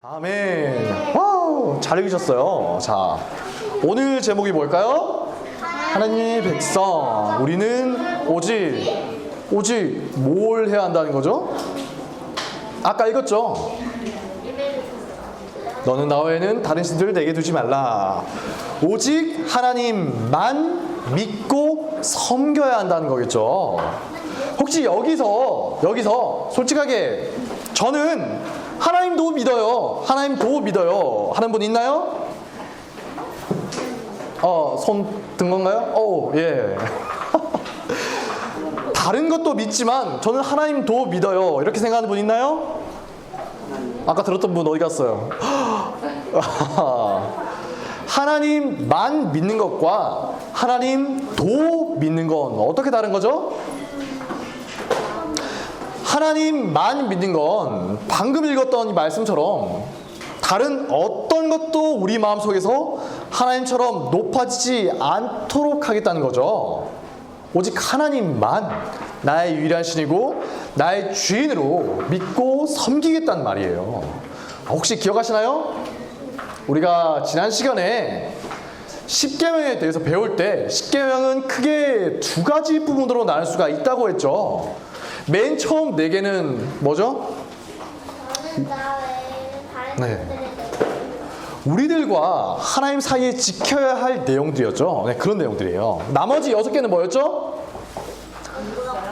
아멘. 와우, 잘 읽으셨어요. 자, 오늘 제목이 뭘까요? 하나님의 백성. 우리는 오직 뭘 해야 한다는 거죠? 아까 읽었죠? 너는 나 외에는 다른 신들을 내게 두지 말라. 오직 하나님만 믿고 섬겨야 한다는 거겠죠. 혹시 여기서 솔직하게 저는 하나님도 믿어요 하는 분 있나요? 손 든 건가요? 예. 다른 것도 믿지만 저는 하나님도 믿어요 이렇게 생각하는 분 있나요? 아까 들었던 분 어디 갔어요? 하나님만 믿는 것과 하나님도 믿는 건 어떻게 다른 거죠? 하나님만 믿는 건 방금 읽었던 이 말씀처럼 다른 어떤 것도 우리 마음속에서 하나님처럼 높아지지 않도록 하겠다는 거죠. 오직 하나님만 나의 유일한 신이고 나의 주인으로 믿고 섬기겠다는 말이에요. 혹시 기억하시나요? 우리가 지난 시간에 십계명에 대해서 배울 때 십계명은 크게 두 가지 부분으로 나눌 수가 있다고 했죠. 맨 처음 네 개는 뭐죠? 네. 우리들과 하나님 사이에 지켜야 할 내용들이었죠. 네, 그런 내용들이에요. 나머지 6개는 뭐였죠?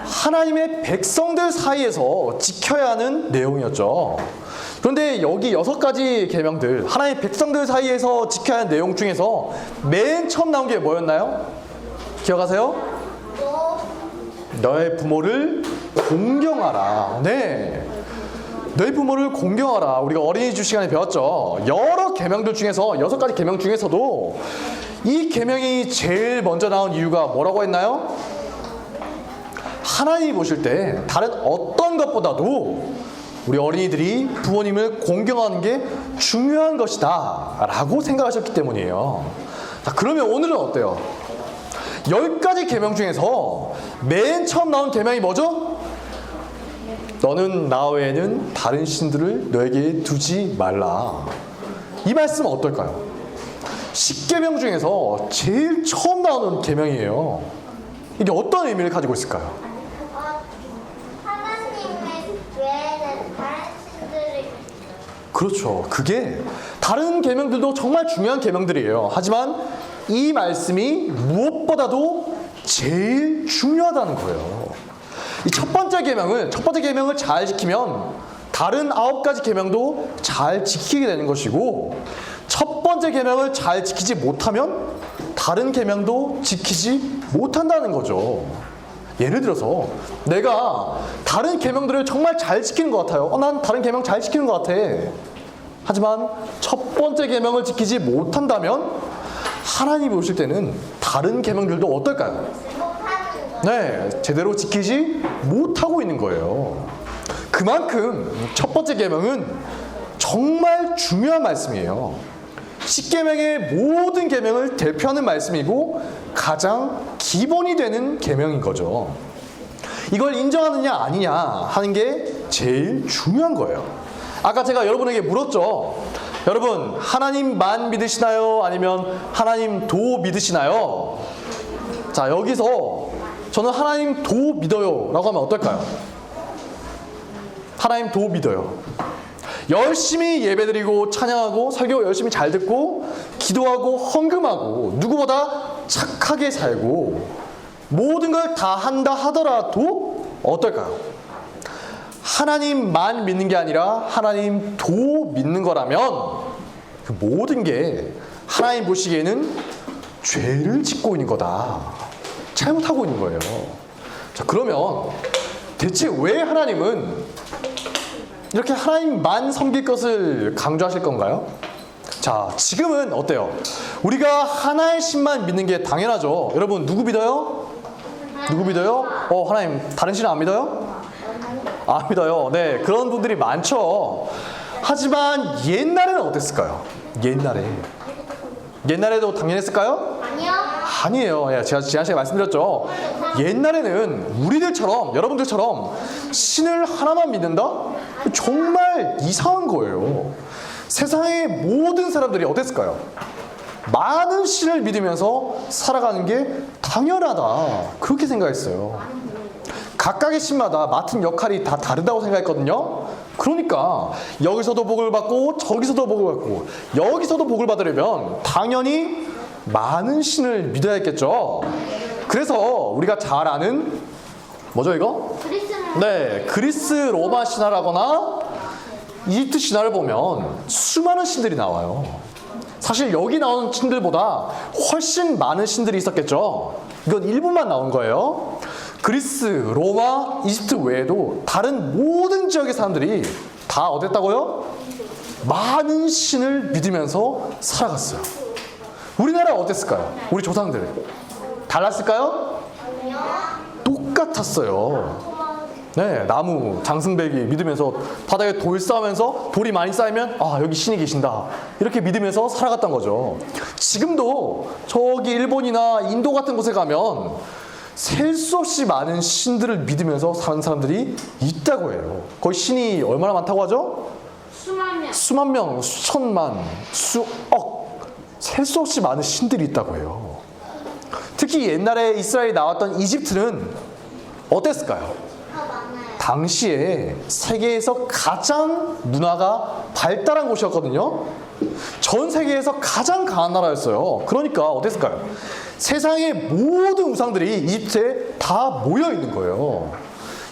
하나님의 백성들 사이에서 지켜야 하는 내용이었죠. 그런데 여기 6가지 계명들, 하나님의 백성들 사이에서 지켜야 하는 내용 중에서 맨 처음 나온 게 뭐였나요? 기억하세요? 너의 부모를 공경하라. 네. 너희 부모를 공경하라. 우리가 어린이집 시간에 배웠죠. 여러 계명들 중에서 6가지 계명 중에서도 이 계명이 제일 먼저 나온 이유가 뭐라고 했나요? 하나님이 보실 때 다른 어떤 것보다도 우리 어린이들이 부모님을 공경하는 게 중요한 것이다 라고 생각하셨기 때문이에요. 자, 그러면 오늘은 어때요? 10가지 계명 중에서 맨 처음 나온 계명이 뭐죠? 너는 나 외에는 다른 신들을 너에게 두지 말라. 이 말씀은 어떨까요? 10계명 중에서 제일 처음 나오는 계명이에요. 이게 어떤 의미를 가지고 있을까요? 하나님 외에는 다른 신들이 그렇죠. 그게 다른 계명들도 정말 중요한 계명들이에요. 하지만 이 말씀이 무엇보다도 제일 중요하다는 거예요. 이 첫 번째 계명을 잘 지키면 다른 9가지 계명도 잘 지키게 되는 것이고, 첫 번째 계명을 잘 지키지 못하면 다른 계명도 지키지 못한다는 거죠. 예를 들어서 내가 다른 계명들을 정말 잘 지키는 것 같아요. 난 다른 계명 잘 지키는 것 같아. 하지만 첫 번째 계명을 지키지 못한다면 하나님이 오실 때는 다른 계명들도 어떨까요? 네, 제대로 지키지 못하고 있는 거예요. 그만큼 첫 번째 계명은 정말 중요한 말씀이에요. 십계명의 모든 계명을 대표하는 말씀이고 가장 기본이 되는 계명인 거죠. 이걸 인정하느냐 아니냐 하는 게 제일 중요한 거예요. 아까 제가 여러분에게 물었죠. 여러분, 하나님만 믿으시나요? 아니면 하나님도 믿으시나요? 자, 여기서 저는 하나님도 믿어요 라고 하면 어떨까요? 하나님도 믿어요. 열심히 예배드리고 찬양하고 설교 열심히 잘 듣고 기도하고 헌금하고 누구보다 착하게 살고 모든 걸 다 한다 하더라도 어떨까요? 하나님만 믿는 게 아니라 하나님도 믿는 거라면 그 모든 게 하나님 보시기에는 죄를 짓고 있는 거다. 잘못하고 있는 거예요. 자, 그러면 대체 왜 하나님은 이렇게 하나님만 섬길 것을 강조하실 건가요? 자, 지금은 어때요? 우리가 하나의 신만 믿는 게 당연하죠. 여러분, 누구 믿어요? 누구 믿어요? 하나님, 다른 신은 안 믿어요? 안 믿어요. 네, 그런 분들이 많죠. 하지만 옛날에는 어땠을까요? 옛날에도 당연했을까요? 아니요. 아니에요. 예, 제가 지난 시간에 말씀드렸죠. 옛날에는 우리들처럼, 여러분들처럼 신을 하나만 믿는다? 정말 이상한 거예요. 세상의 모든 사람들이 어땠을까요? 많은 신을 믿으면서 살아가는 게 당연하다. 그렇게 생각했어요. 각각의 신마다 맡은 역할이 다 다르다고 생각했거든요. 그러니까 여기서도 복을 받고 저기서도 복을 받고 여기서도 복을 받으려면 당연히 많은 신을 믿어야 했겠죠. 그래서 우리가 잘 아는 뭐죠 이거? 그리스는 네, 그리스 로마 신화라거나 이집트 신화를 보면 수많은 신들이 나와요. 사실 여기 나오는 신들보다 훨씬 많은 신들이 있었겠죠. 이건 일부만 나온 거예요. 그리스, 로마, 이집트 외에도 다른 모든 지역의 사람들이 다 어땠다고요? 많은 신을 믿으면서 살아갔어요. 우리나라 어땠을까요? 우리 조상들 달랐을까요? 똑같았어요. 네, 나무, 장승배기 믿으면서 바닥에 돌 쌓으면서 돌이 많이 쌓이면 아 여기 신이 계신다 이렇게 믿으면서 살아갔던 거죠. 지금도 저기 일본이나 인도 같은 곳에 가면 셀 수 없이 많은 신들을 믿으면서 사는 사람들이 있다고 해요. 거기 신이 얼마나 많다고 하죠? 수만 명, 수천만, 수억, 셀 수 없이 많은 신들이 있다고 해요. 특히 옛날에 이스라엘이 나왔던 이집트는 어땠을까요? 더 많아요. 당시에 세계에서 가장 문화가 발달한 곳이었거든요. 전 세계에서 가장 강한 나라였어요. 그러니까 어땠을까요? 세상의 모든 우상들이 이집트에 다 모여 있는 거예요.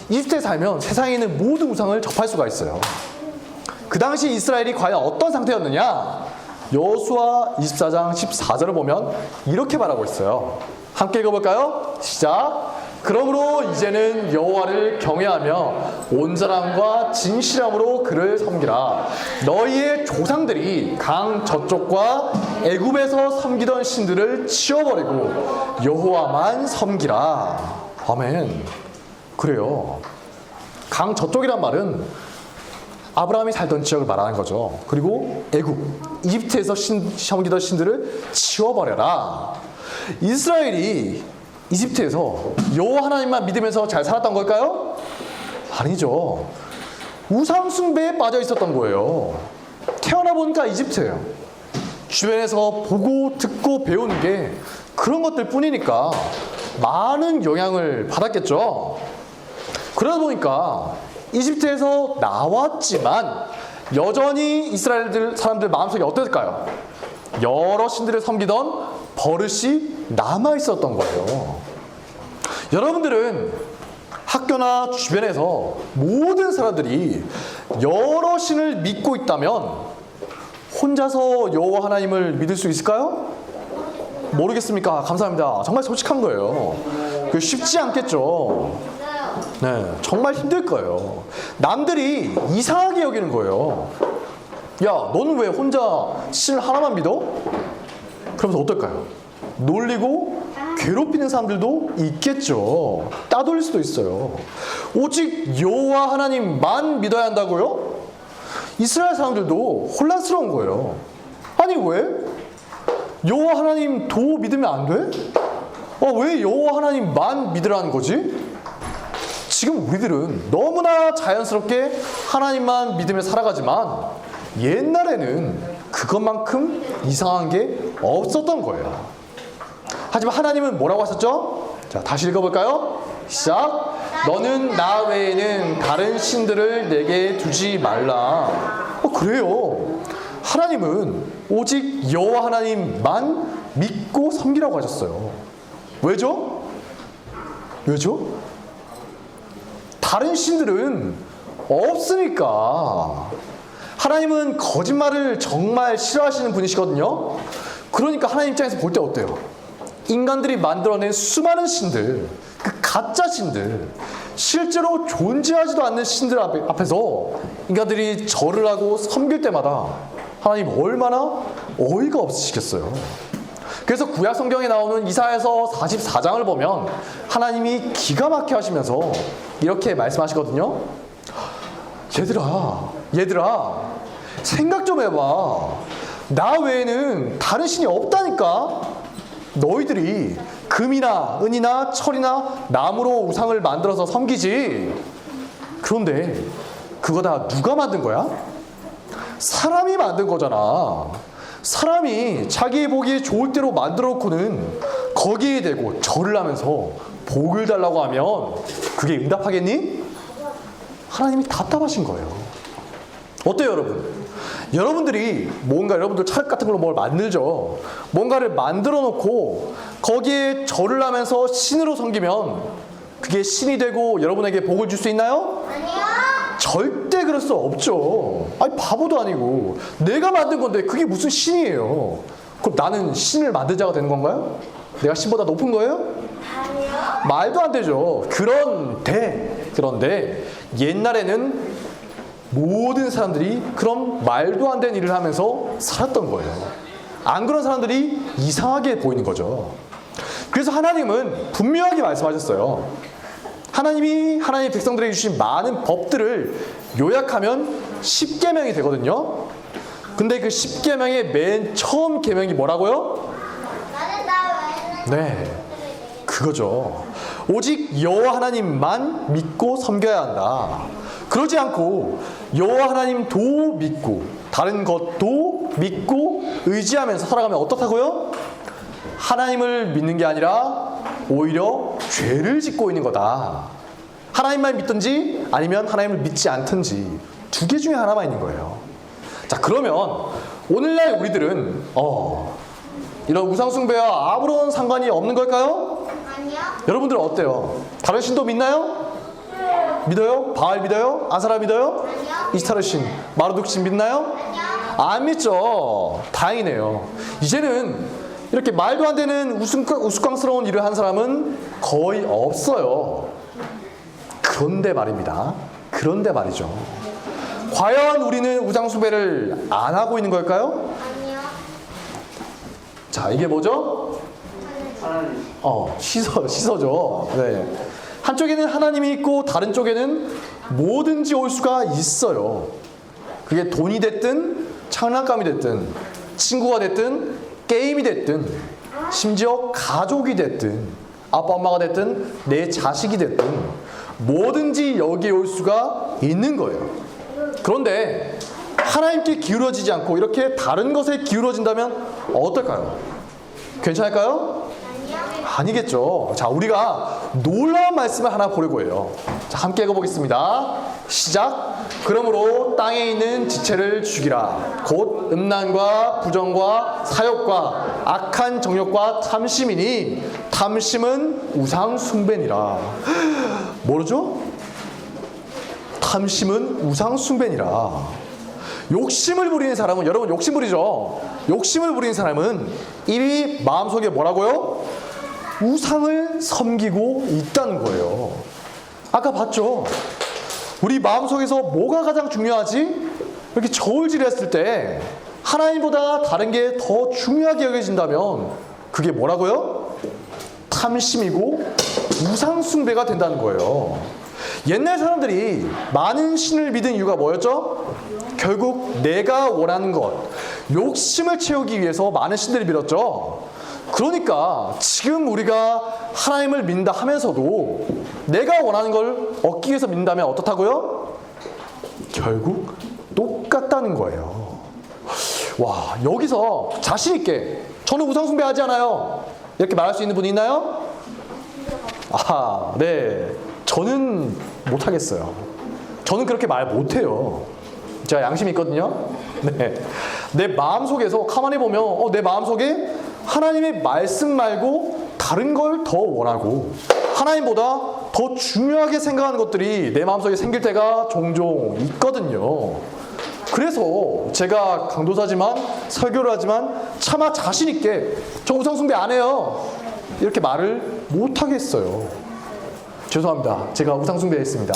이집트에 살면 세상에 있는 모든 우상을 접할 수가 있어요. 그 당시 이스라엘이 과연 어떤 상태였느냐? 여호수아 24장 14절을 보면 이렇게 말하고 있어요. 함께 읽어볼까요? 시작. 그러므로 이제는 여호와를 경외하며 온전함과 진실함으로 그를 섬기라. 너희의 조상들이 강 저쪽과 애굽에서 섬기던 신들을 치워버리고 여호와만 섬기라. 아멘. 그래요. 강 저쪽이란 말은 아브라함이 살던 지역을 말하는 거죠. 그리고 애굽, 이집트에서 섬기던 신들을 치워버려라. 이스라엘이 이집트에서 여호와 하나님만 믿으면서 잘 살았던 걸까요? 아니죠. 우상 숭배에 빠져 있었던 거예요. 태어나 보니까 이집트예요. 주변에서 보고 듣고 배우는 게 그런 것들 뿐이니까 많은 영향을 받았겠죠. 그러다 보니까 이집트에서 나왔지만 여전히 이스라엘 사람들 마음속에 어떨까요? 여러 신들을 섬기던 버릇이 남아 있었던 거예요. 여러분들은 학교나 주변에서 모든 사람들이 여러 신을 믿고 있다면 혼자서 여호와 하나님을 믿을 수 있을까요? 모르겠습니까? 감사합니다. 정말 솔직한 거예요. 그 쉽지 않겠죠. 네, 정말 힘들 거예요. 남들이 이상하게 여기는 거예요. 야, 너는 왜 혼자 신 하나만 믿어? 그러면서 어떨까요? 놀리고 괴롭히는 사람들도 있겠죠. 따돌릴 수도 있어요. 오직 여호와 하나님만 믿어야 한다고요? 이스라엘 사람들도 혼란스러운 거예요. 아니 왜? 여호와 하나님 도 믿으면 안 돼? 왜 여호와 하나님만 믿으라는 거지? 지금 우리들은 너무나 자연스럽게 하나님만 믿으며 살아가지만 옛날에는 그것만큼 이상한 게 없었던 거예요. 하지만 하나님은 뭐라고 하셨죠? 자, 다시 읽어볼까요? 시작. 너는 나 외에는 다른 신들을 내게 두지 말라. 그래요. 하나님은 오직 여호와 하나님만 믿고 섬기라고 하셨어요. 왜죠? 왜죠? 다른 신들은 없으니까. 하나님은 거짓말을 정말 싫어하시는 분이시거든요. 그러니까 하나님 입장에서 볼 때 어때요? 인간들이 만들어낸 수많은 신들, 그 가짜 신들, 실제로 존재하지도 않는 신들 앞에서 인간들이 절을 하고 섬길 때마다 하나님 얼마나 어이가 없으시겠어요. 그래서 구약 성경에 나오는 이사야서 44장을 보면 하나님이 기가 막히게 하시면서 이렇게 말씀하시거든요. 얘들아 생각 좀 해봐. 나 외에는 다른 신이 없다니까. 너희들이 금이나 은이나 철이나 나무로 우상을 만들어서 섬기지. 그런데 그거 다 누가 만든 거야? 사람이 만든 거잖아. 사람이 자기 보기에 좋을 대로 만들어 놓고는 거기에 대고 절을 하면서 복을 달라고 하면 그게 응답하겠니? 하나님이 답답하신 거예요. 어때요, 여러분? 여러분들이 뭔가 여러분들 찰 같은 걸로 뭘 만들죠. 뭔가를 만들어 놓고 거기에 절을 하면서 신으로 섬기면 그게 신이 되고 여러분에게 복을 줄 수 있나요? 아니요. 절대 그럴 수 없죠. 아니, 바보도 아니고 내가 만든 건데 그게 무슨 신이에요? 그럼 나는 신을 만든 자가 되는 건가요? 내가 신보다 높은 거예요? 아니요. 말도 안 되죠. 그런데 옛날에는 모든 사람들이 그런 말도 안 되는 일을 하면서 살았던 거예요. 안 그런 사람들이 이상하게 보이는 거죠. 그래서 하나님은 분명하게 말씀하셨어요. 하나님이 하나님의 백성들에게 주신 많은 법들을 요약하면 10계명이 되거든요. 근데 그 10계명의 맨 처음 계명이 뭐라고요? 나는 나 외에는 네, 그거죠. 오직 여호와 하나님만 믿고 섬겨야 한다. 그러지 않고 여호와 하나님도 믿고 다른 것도 믿고 의지하면서 살아가면 어떻다고요? 하나님을 믿는 게 아니라 오히려 죄를 짓고 있는 거다. 하나님만 믿든지 아니면 하나님을 믿지 않든지 두 개 중에 하나만 있는 거예요. 자, 그러면 오늘날 우리들은 이런 우상숭배와 아무런 상관이 없는 걸까요? 아니요. 여러분들은 어때요? 다른 신도 믿나요? 믿어요? 바알 믿어요? 아사라 믿어요? 아니요. 이스타르 신, 마르둑 신 믿나요? 아니요. 안 믿죠. 다행이네요. 이제는 이렇게 말도 안 되는 우스꽝스러운 일을 한 사람은 거의 없어요. 그런데 말입니다. 그런데 말이죠. 과연 우리는 우상숭배를 안 하고 있는 걸까요? 아니요. 자, 이게 뭐죠? 시서죠. 네. 한쪽에는 하나님이 있고 다른 쪽에는 뭐든지 올 수가 있어요. 그게 돈이 됐든 장난감이 됐든 친구가 됐든 게임이 됐든 심지어 가족이 됐든 아빠 엄마가 됐든 내 자식이 됐든 뭐든지 여기에 올 수가 있는 거예요. 그런데 하나님께 기울어지지 않고 이렇게 다른 것에 기울어진다면 어떨까요? 괜찮을까요? 아니겠죠. 자, 우리가 놀라운 말씀을 하나 보려고 해요. 자, 함께 읽어보겠습니다. 시작. 그러므로 땅에 있는 지체를 죽이라. 곧 음란과 부정과 사욕과 악한 정욕과 탐심이니 탐심은 우상 숭배니라. 뭐죠? 탐심은 우상 숭배니라. 욕심을 부리는 사람은, 여러분 욕심 부리죠? 욕심을 부리는 사람은 이미 마음속에 뭐라고요? 우상을 섬기고 있다는 거예요. 아까 봤죠? 우리 마음속에서 뭐가 가장 중요하지? 이렇게 저울질했을 때 하나님보다 다른 게 더 중요하게 여겨진다면 그게 뭐라고요? 탐심이고 우상 숭배가 된다는 거예요. 옛날 사람들이 많은 신을 믿은 이유가 뭐였죠? 결국 내가 원하는 것, 욕심을 채우기 위해서 많은 신들을 믿었죠. 그러니까 지금 우리가 하나님을 믿는다 하면서도 내가 원하는 걸 얻기 위해서 믿는다면 어떻다고요? 결국 똑같다는 거예요. 와, 여기서 자신 있게 저는 우상 숭배하지 않아요, 이렇게 말할 수 있는 분이 있나요? 네. 저는 못하겠어요. 저는 그렇게 말 못해요. 제가 양심이 있거든요. 네. 내 마음속에서 가만히 보면 내 마음속에 하나님의 말씀 말고 다른 걸 더 원하고 하나님보다 더 중요하게 생각하는 것들이 내 마음속에 생길 때가 종종 있거든요. 그래서 제가 강도사지만 설교를 하지만 차마 자신 있게 저 우상숭배 안 해요, 이렇게 말을 못하겠어요. 죄송합니다. 제가 우상숭배했습니다.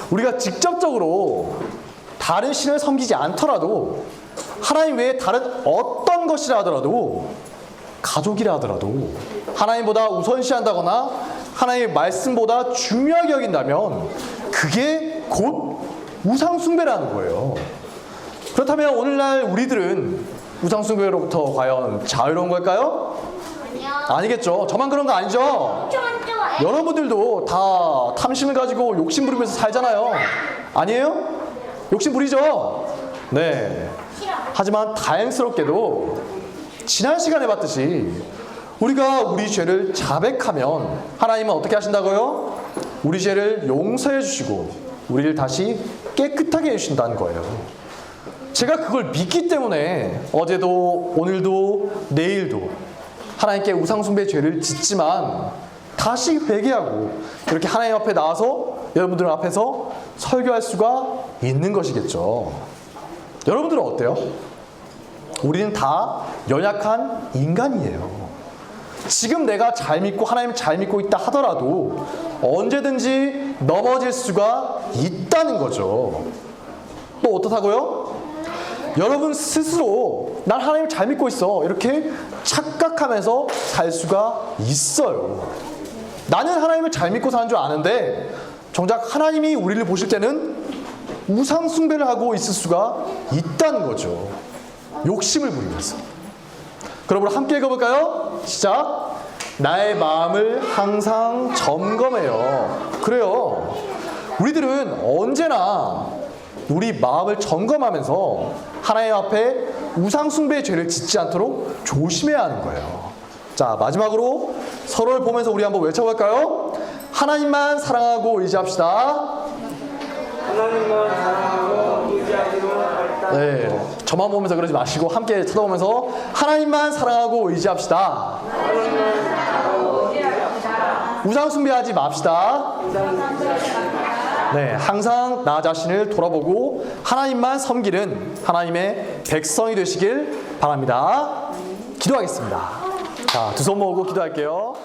우리가 직접적으로 다른 신을 섬기지 않더라도 하나님 외에 다른 어떤 것이라 하더라도 가족이라 하더라도 하나님보다 우선시한다거나 하나님의 말씀보다 중요하게 여긴다면 그게 곧 우상숭배라는 거예요. 그렇다면 오늘날 우리들은 우상숭배로부터 과연 자유로운 걸까요? 아니요. 아니겠죠. 저만 그런 거 아니죠. 여러분들도 다 탐심을 가지고 욕심 부리면서 살잖아요. 아니에요? 욕심 부리죠? 네. 하지만 다행스럽게도 지난 시간에 봤듯이 우리가 우리 죄를 자백하면 하나님은 어떻게 하신다고요? 우리 죄를 용서해 주시고 우리를 다시 깨끗하게 해주신다는 거예요. 제가 그걸 믿기 때문에 어제도 오늘도 내일도 하나님께 우상숭배 죄를 짓지만 다시 회개하고 이렇게 하나님 앞에 나와서 여러분들 앞에서 설교할 수가 있는 것이겠죠. 여러분들은 어때요? 우리는 다 연약한 인간이에요. 지금 내가 잘 믿고 하나님을 잘 믿고 있다 하더라도 언제든지 넘어질 수가 있다는 거죠. 또 어떻다고요? 여러분 스스로 난 하나님을 잘 믿고 있어 이렇게 착각하면서 살 수가 있어요. 나는 하나님을 잘 믿고 사는 줄 아는데 정작 하나님이 우리를 보실 때는 우상 숭배를 하고 있을 수가 있다는 거죠. 욕심을 부리면서. 그럼 우리 함께 읽어볼까요? 시작. 나의 마음을 항상 점검해요. 그래요. 우리들은 언제나 우리 마음을 점검하면서 하나님 앞에 우상 숭배의 죄를 짓지 않도록 조심해야 하는 거예요. 자, 마지막으로 서로를 보면서 우리 한번 외쳐볼까요? 하나님만 사랑하고 의지합시다. 하나님만 사랑하고 의지하기로 하였다. 네, 저만 보면서 그러지 마시고 함께 쳐다보면서 하나님만 사랑하고 의지합시다. 우상 숭배하지 맙시다. 네, 항상 나 자신을 돌아보고 하나님만 섬기는 하나님의 백성이 되시길 바랍니다. 기도하겠습니다. 자, 두 손 모으고 기도할게요.